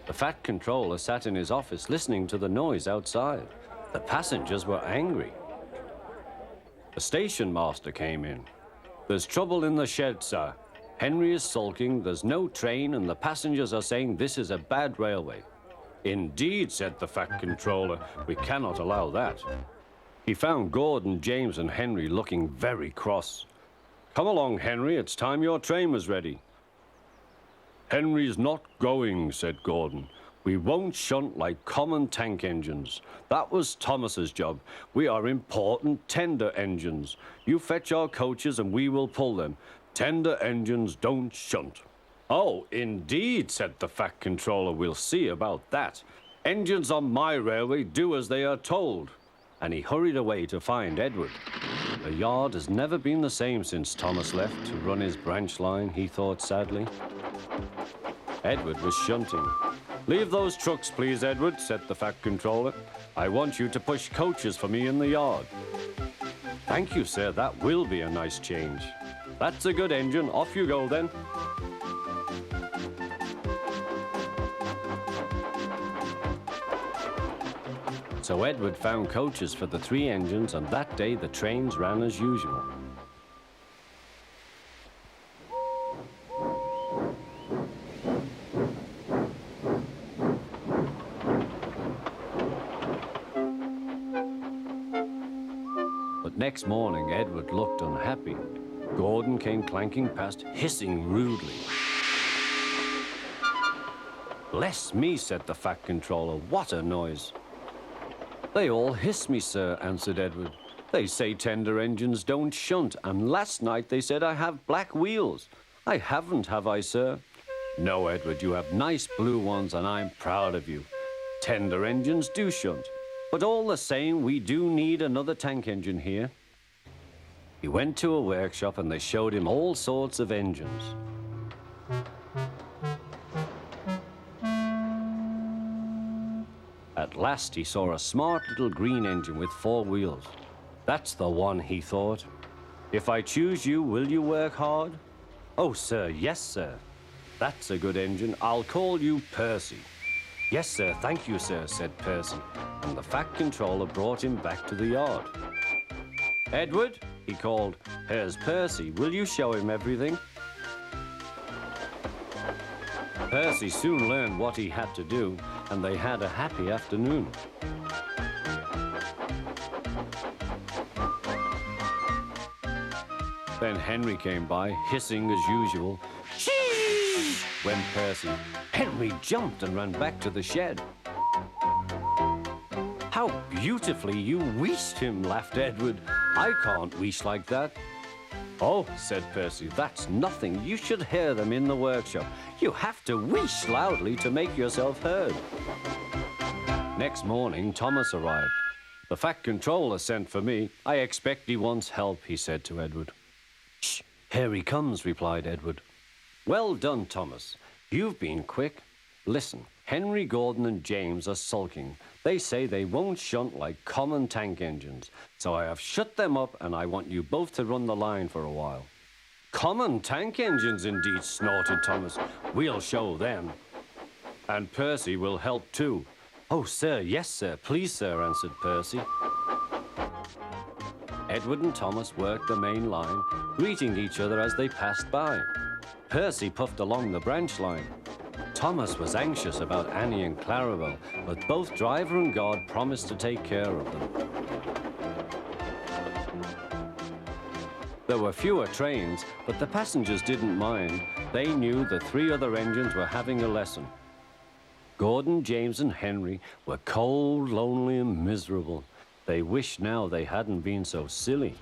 The fat controller sat in his office listening to the noise outside. The passengers were angry. The station master came in. "There's trouble in the shed, sir. Henry is sulking, there's no train, and the passengers are saying this is a bad railway." "Indeed," said the fat controller, "we cannot allow that." He found Gordon, James, and Henry looking very cross. "Come along, Henry, it's time your train was ready." "Henry's not going," said Gordon. "We won't shunt like common tank engines. That was Thomas's job. We are important tender engines. You fetch our coaches and we will pull them. Tender engines don't shunt." "Oh, indeed," said the fat controller. "We'll see about that. Engines on my railway do as they are told." And he hurried away to find Edward. The yard has never been the same since Thomas left to run his branch line, he thought sadly. Edward was shunting. "Leave those trucks, please, Edward," said the fat controller. "I want you to push coaches for me in the yard." "Thank you, sir, that will be a nice change." "That's a good engine. Off you go, then." So Edward found coaches for the 3 engines, and that day the trains ran as usual. But next morning, Edward looked unhappy. Gordon came clanking past, hissing rudely. "Bless me," said the fat controller, "what a noise." "They all hiss me, sir," answered Edward. "They say tender engines don't shunt, and last night they said I have black wheels. I haven't, have I, sir?" "No, Edward, you have nice blue ones, and I'm proud of you. Tender engines do shunt, but all the same, we do need another tank engine here." He went to a workshop, and they showed him all sorts of engines. At last he saw a smart little green engine with 4 wheels. "That's the one," he thought. "If I choose you, will you work hard?" "Oh, sir, yes, sir." "That's a good engine. I'll call you Percy." "Yes, sir, thank you, sir," said Percy, and the fat controller brought him back to the yard. "Edward," he called, "here's Percy. Will you show him everything?" Percy soon learned what he had to do, and they had a happy afternoon. Then Henry came by, hissing as usual. "Chee!" went Percy. Henry jumped and ran back to the shed. "How beautifully you wheeshed him," laughed Edward. "I can't wheesh like that." "Oh," said Percy, "that's nothing. You should hear them in the workshop. You have to wheesh loudly to make yourself heard." Next morning, Thomas arrived. "The fat controller sent for me. I expect he wants help," he said to Edward. "Shh, here he comes," replied Edward. "Well done, Thomas. You've been quick. Listen, Henry, Gordon, and James are sulking. They say they won't shunt like common tank engines. So I have shut them up, and I want you both to run the line for a while." "Common tank engines, indeed," snorted Thomas. "We'll show them. And Percy will help too." "Oh, sir, yes, sir. Please, sir," answered Percy. Edward and Thomas worked the main line, greeting each other as they passed by. Percy puffed along the branch line. Thomas was anxious about Annie and Clarabelle, but both driver and guard promised to take care of them. There were fewer trains, but the passengers didn't mind. They knew the 3 other engines were having a lesson. Gordon, James, and Henry were cold, lonely, and miserable. They wished now they hadn't been so silly.